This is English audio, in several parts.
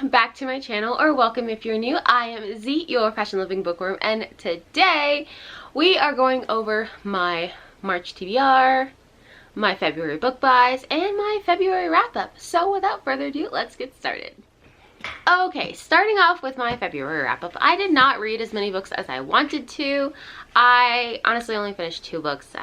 back to my channel, or welcome if you're new. I am Z, your fashion living bookworm, and today we are going over my March TBR, my February book buys, and my February wrap up. So without further ado, let's get started. Okay, starting off with my February wrap up. I did not read as many books as I wanted to. I honestly only finished 2 books.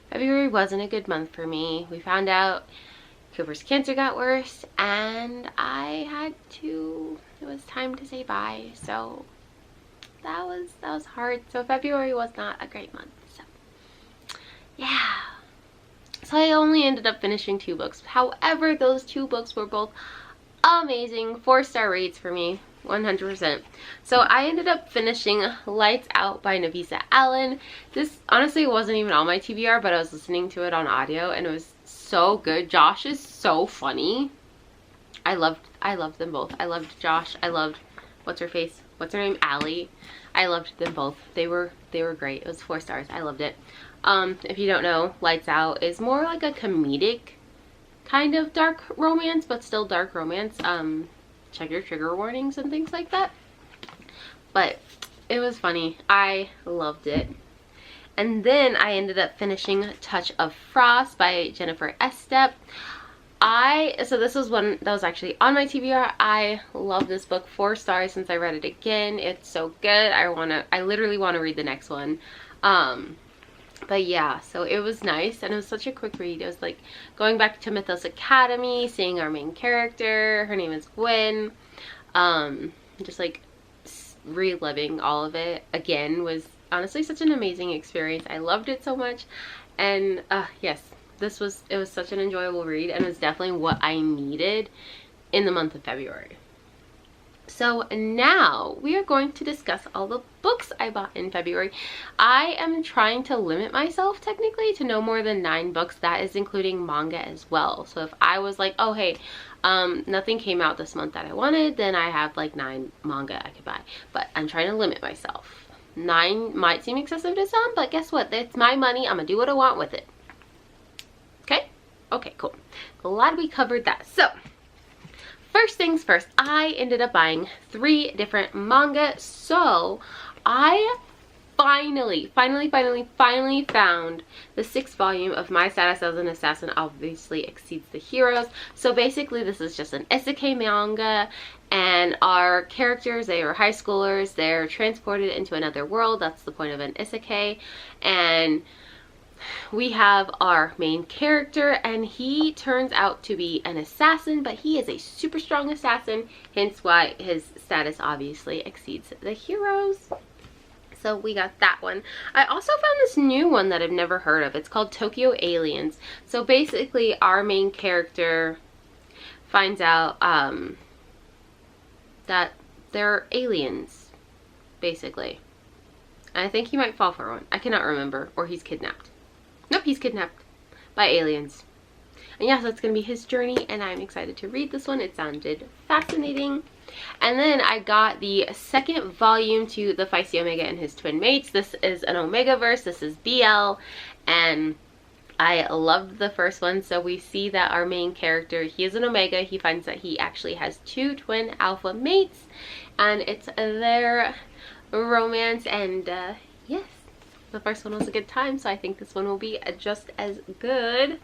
February wasn't a good month for me. We found out Cooper's cancer got worse, and it was time to say bye. So that was hard. So February was not a great month. So yeah. So I only ended up finishing 2 books. However, those 2 books were both amazing. 4-star rates for me, 100%. So I ended up finishing Lights Out by Nafisa Allen. This honestly wasn't even on my TBR, but I was listening to it on audio, and it was so good. Josh is so funny. I loved them both. I loved Josh. I loved what's her name, Allie. I loved them both. They were great. It was 4 stars. I loved it. If you don't know, Lights Out is more like a comedic kind of dark romance, but still dark romance. Check your trigger warnings and things like that. But it was funny. I loved it. And then I ended up finishing Touch of Frost by Jennifer Estep. So this was one that was actually on my TBR. I love this book. 4 stars since I read it again. It's so good. I literally want to read the next one. But yeah, so it was nice, and it was such a quick read. It was like going back to Mythos Academy, seeing our main character. Her name is Gwen. Just like reliving all of it again was honestly such an amazing experience. I loved it so much, and yes, it was such an enjoyable read, and it was definitely what I needed in the month of February. So now we are going to discuss all the books I bought in February. I am trying to limit myself technically to no more than 9 books. That is including manga as well. So if I was like, oh hey, nothing came out this month that I wanted, then I have like 9 manga I could buy. But I'm trying to limit myself. 9 might seem excessive to some, but guess what? It's my money. I'm gonna do what I want with it. Okay? Okay, cool. Glad we covered that. So first things first, I ended up buying 3 different manga. So I finally found the 6th volume of My Status as an Assassin Obviously Exceeds the Heroes. So basically this is just an isekai manga, and our characters, they are high schoolers. They're transported into another world. That's the point of an isekai. And we have our main character, and he turns out to be an assassin, but he is a super strong assassin, hence why his status obviously exceeds the heroes. So we got that one. I also found this new one that I've never heard of. It's called Tokyo Aliens. So basically our main character finds out that they're aliens, basically. And I think he might fall for one. I cannot remember. Or he's kidnapped. Nope, he's kidnapped by aliens. And yeah, so it's going to be his journey, and I'm excited to read this one. It sounded fascinating. And then I got the 2nd volume to The Feisty Omega and His Twin Mates. This is an Omega-verse. This is BL. And I loved the first one. So we see that our main character, he is an Omega. He finds that he actually has 2 twin alpha mates. And it's their romance. And yes. The first one was a good time, so I think this one will be just as good.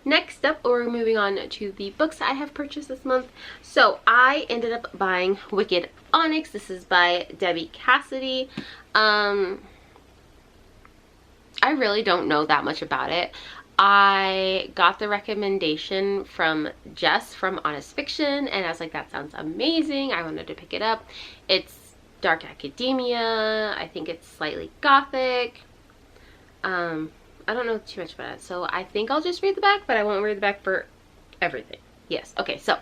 Next up, we're moving on to the books I have purchased this month. So I ended up buying Wicked Onyx. This is by Debbie Cassidy. I really don't know that much about it. I got the recommendation from Jess from Honest Fiction, and I was like, that sounds amazing. I wanted to pick it up. It's dark academia. I think it's slightly gothic. I don't know too much about it, so I think I'll just read the back, but I won't read the back for everything. Yes. Okay, so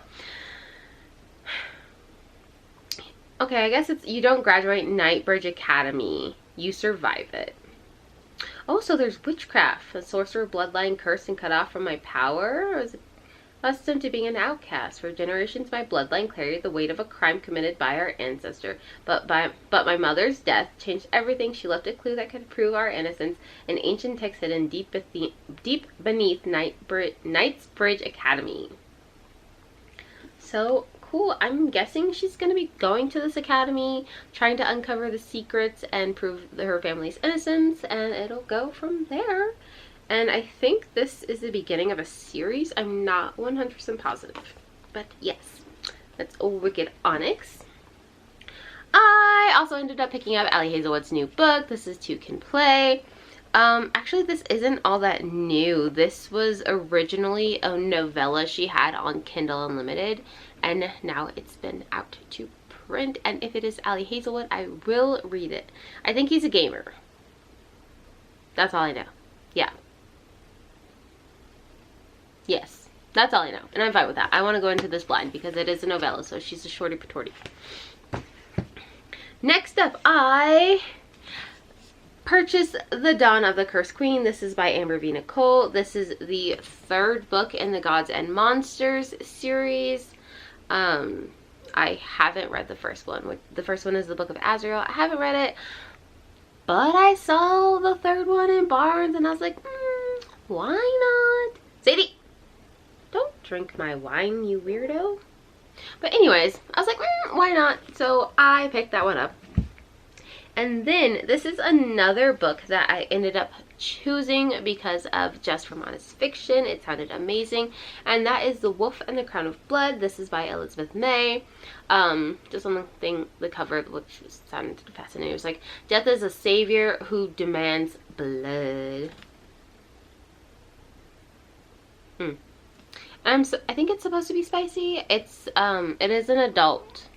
I guess it's you don't graduate Nightbridge Academy, you survive it. Oh, so there's witchcraft. A sorcerer bloodline cursed and cut off from my power? Or is it accustomed to being an outcast? For generations my bloodline carried the weight of a crime committed by our ancestor. But my mother's death changed everything. She left a clue that could prove our innocence. An ancient text hidden deep beneath Knightsbridge Academy. So cool. I'm guessing she's going to be going to this academy, trying to uncover the secrets and prove her family's innocence, and it'll go from there. And I think this is the beginning of a series. I'm not 100% positive, but yes, that's Wicked Onyx. I also ended up picking up Allie Hazelwood's new book. This is Two Can Play. Actually, this isn't all that new. This was originally a novella she had on Kindle Unlimited, and now it's been out to print. And if it is Allie Hazelwood, I will read it. I think he's a gamer. That's all I know. Yeah. Yes, that's all I know, and I'm fine with that. I want to go into this blind because it is a novella, so she's a shorty patorty. Next up, I purchased The Dawn of the Cursed Queen. This is by Amber V. Nicole. This is the third book in the Gods and Monsters series. I haven't read the first one. The first one is the Book of Azrael. I haven't read it, but I saw the third one in Barnes, and I was like, why not? Sadie, don't drink my wine, you weirdo. But anyways, I was like, why not? So I picked that one up. And then this is another book that I ended up choosing because of Just from Honest Fiction. It sounded amazing. And that is The Wolf and the Crown of Blood. This is by Elizabeth May. Just on the cover, which sounded fascinating. It was like, death is a savior who demands blood. I think it's supposed to be spicy. It is an adult.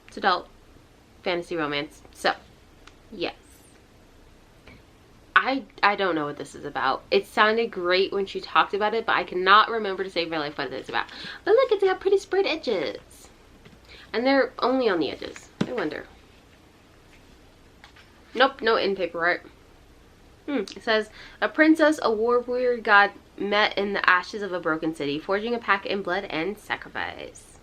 It's adult fantasy romance. So, yes. I don't know what this is about. It sounded great when she talked about it, but I cannot remember to save my life what it's about. But look, it's got pretty sprayed edges. And they're only on the edges. I wonder. Nope, no in paper art. It says, a princess, a war-weary god, met in the ashes of a broken city, forging a pact in blood and sacrifice.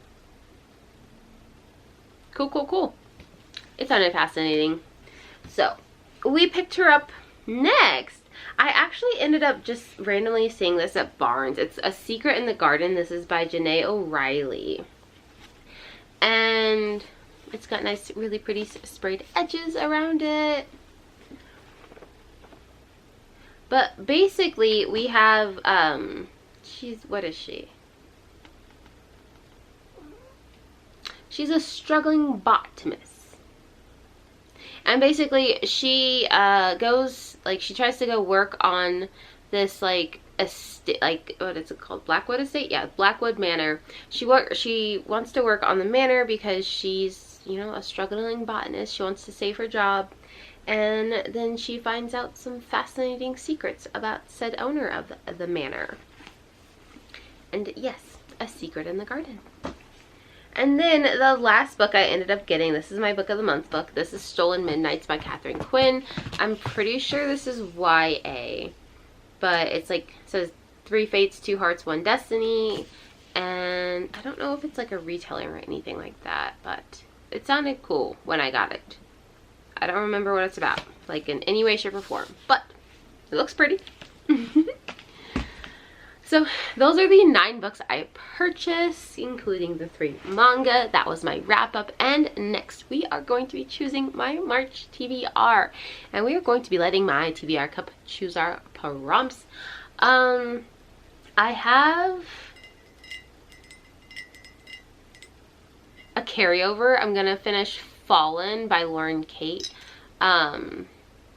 Cool, cool, cool. It sounded fascinating. So, we picked her up next. I actually ended up just randomly seeing this at Barnes. It's A Secret in the Garden. This is by Janae O'Reilly. And it's got nice, really pretty sprayed edges around it. But basically, we have, what is she? She's a struggling botanist. And basically, she she tries to go work on this, like, estate, like, what is it called? Blackwood Estate? Yeah, Blackwood Manor. She wants to work on the manor because she's, you know, a struggling botanist. She wants to save her job. And then she finds out some fascinating secrets about said owner of the manor. And yes, A Secret in the Garden. And then the last book I ended up getting, this is my book of the month book. This is Stolen Midnights by Catherine Quinn. I'm pretty sure this is YA. But it's like, it says 3 fates, 2 hearts, 1 destiny. And I don't know if it's like a retelling or anything like that. But it sounded cool when I got it. I don't remember what it's about, like in any way, shape, or form, but it looks pretty. So those are the 9 books I purchased, including the 3 manga. That was my wrap up. And next we are going to be choosing my March TBR, and we are going to be letting my TBR cup choose our prompts. I have a carryover. I'm gonna finish Fallen by Lauren Kate.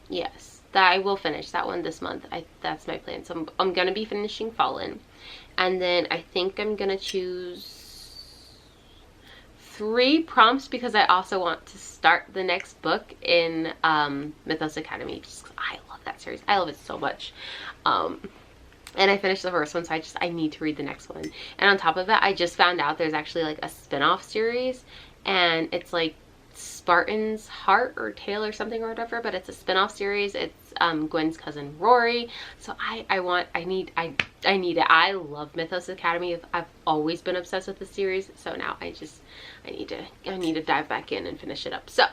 Yes, that I will finish that one this month. That's my plan. So I'm gonna be finishing Fallen, and then I think I'm gonna choose 3 prompts because I also want to start the next book in Mythos Academy. Just, I love that series. I love it so much. And I finished the first one, so I need to read the next one. And on top of that, I just found out there's actually like a spin-off series, and it's like Spartan's Heart or Tale or something or whatever, but it's a spin-off series. It's Gwen's cousin Rory. So I need it. I love Mythos Academy. I've always been obsessed with the series, so now I need to dive back in and finish it up. So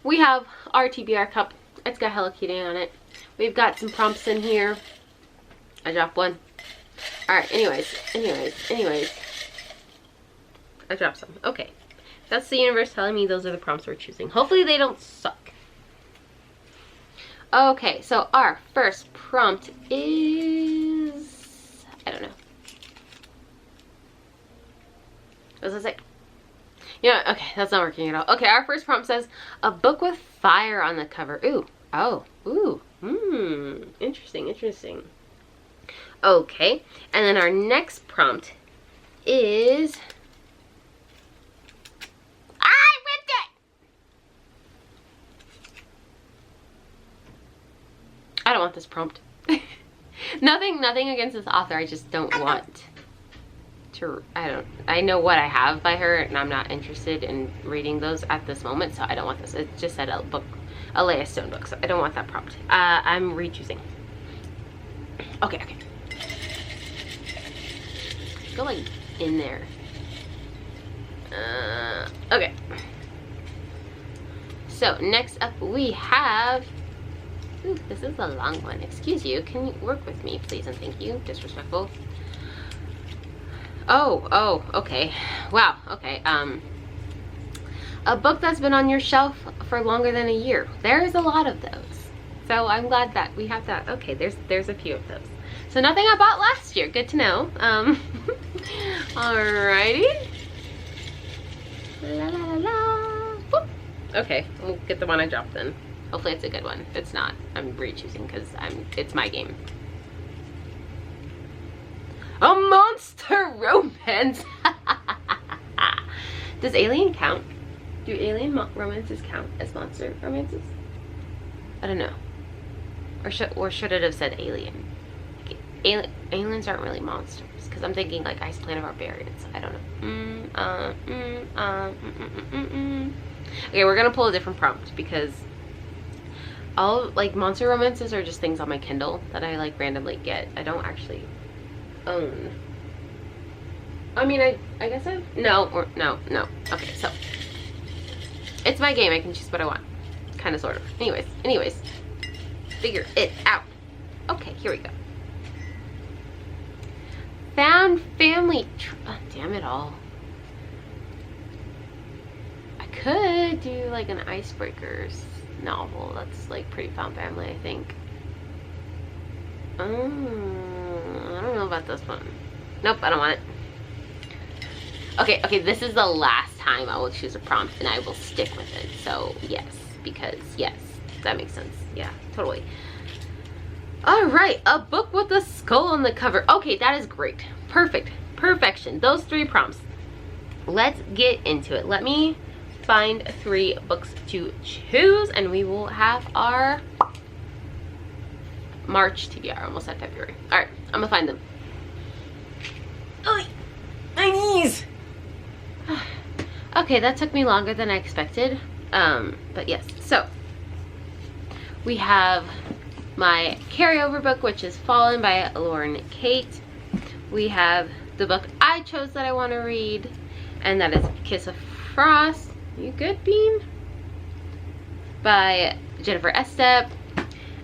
we have our TBR cup. It's got Hello Kitty on it. We've got some prompts in here. I dropped one. Alright, anyways. I dropped some. Okay. That's the universe telling me those are the prompts we're choosing. Hopefully they don't suck. Okay, so our first prompt is... I don't know. What does it say? Yeah, okay, that's not working at all. Okay, our first prompt says, a book with fire on the cover. Ooh. Oh. Ooh. Interesting, interesting. Okay, and then our next prompt is... I ripped it! I don't want this prompt. Nothing against this author, I just don't want to... I know what I have by her, and I'm not interested in reading those at this moment, so I don't want this. It just said a Leah Stone book, so I don't want that prompt. I'm re-choosing. Okay. Go like in there. Okay. So next up we have... Ooh, this is a long one. Excuse you. Can you work with me, please, and thank you. Disrespectful. Oh, okay. Wow, okay. A book that's been on your shelf for longer than a year. There's a lot of those. So I'm glad that we have that. Okay, there's a few of those. So nothing I bought last year. Good to know. Alrighty. La la la la. Boop. Okay, we'll get the one I dropped then. Hopefully it's a good one. If it's not, I'm re-choosing because it's my game. A monster romance. Does Alien count? Do alien romances count as monster romances? I don't know. Or should it have said alien? Like, aliens aren't really monsters because I'm thinking like Ice Planet Barbarians. I don't know. Okay, we're gonna pull a different prompt because all like monster romances are just things on my Kindle that I like randomly get. I don't actually own. I mean, I guess no. Okay, so it's my game. I can choose what I want, kind of, sort of. Anyways, figure it out. Okay, here we go. Found family. Damn it all. I could do like an icebreakers novel. That's like pretty found family, I think. I don't know about this one. Nope, I don't want it. Okay, this is the last time I will choose a prompt and I will stick with it. So yes, because yes, that makes sense. Yeah, totally. All right, a book with a skull on the cover. Okay, that is great. Perfect. Perfection. Those 3 prompts. Let's get into it. Let me find 3 books to choose and we will have our March TBR. Almost at February. All right, I'm gonna find them. Oh, my knees. Okay, that took me longer than I expected. But yes, so we have my carryover book, which is Fallen by Lauren Kate. We have the book I chose that I want to read, and that is Kiss of Frost. You good, Bean? By Jennifer Estep.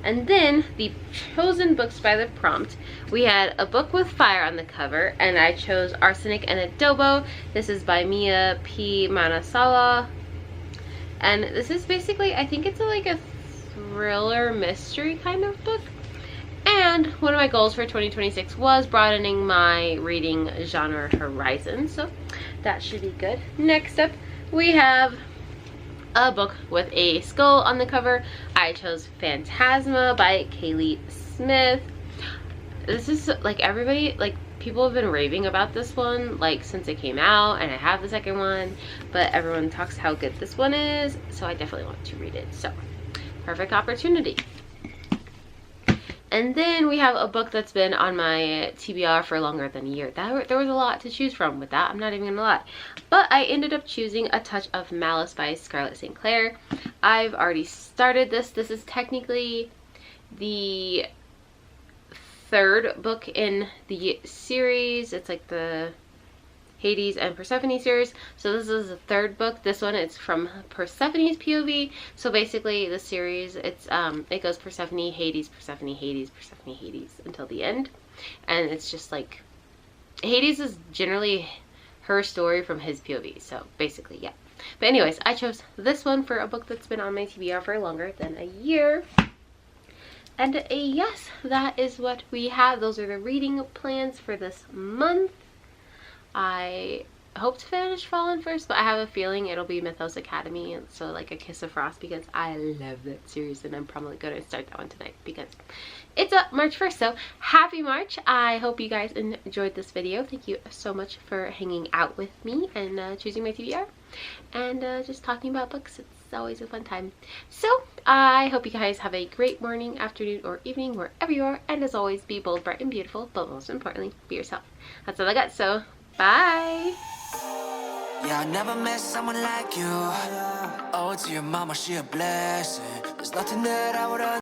And then the chosen books by the prompt, we had a book with fire on the cover, and I chose Arsenic and Adobo. This is by Mia P. Manasala. And this is basically, I think it's like a thriller mystery kind of book. And one of my goals for 2026 was broadening my reading genre horizon, so that should be good. Next up, we have a book with a skull on the cover. I chose Phantasma by Kaylee Smith. This is like everybody, like people have been raving about this one like since it came out, and I have the second one, but everyone talks how good this one is, so I definitely want to read it. So perfect opportunity. And then we have a book that's been on my TBR for longer than a year. There was a lot to choose from with that. I'm not even gonna lie. But I ended up choosing A Touch of Malice by Scarlett St. Clair. I've already started this. This is technically the 3rd book in the series. It's like the Hades and Persephone series. So this is the 3rd book. This one is from Persephone's POV. So basically the series, it goes Persephone, Hades, Persephone, Hades, Persephone, Hades until the end. And it's just like, Hades is generally her story from his POV. So basically, yeah. But anyways, I chose this one for a book that's been on my TBR for longer than a year. And yes, that is what we have. Those are the reading plans for this month. I hope to finish Fallen first, but I have a feeling it'll be Mythos Academy, and so like A Kiss of Frost, because I love that series and I'm probably going to start that one tonight because it's up March 1st. So happy March. I hope you guys enjoyed this video. Thank you so much for hanging out with me and choosing my TBR and just talking about books. It's always a fun time. So I hope you guys have a great morning, afternoon, or evening wherever you are, and as always, be bold, bright, and beautiful, but most importantly, be yourself. That's all I got, so bye. Yeah, I never met someone like you. Oh, to your mama, she a blessing. There's nothing that I would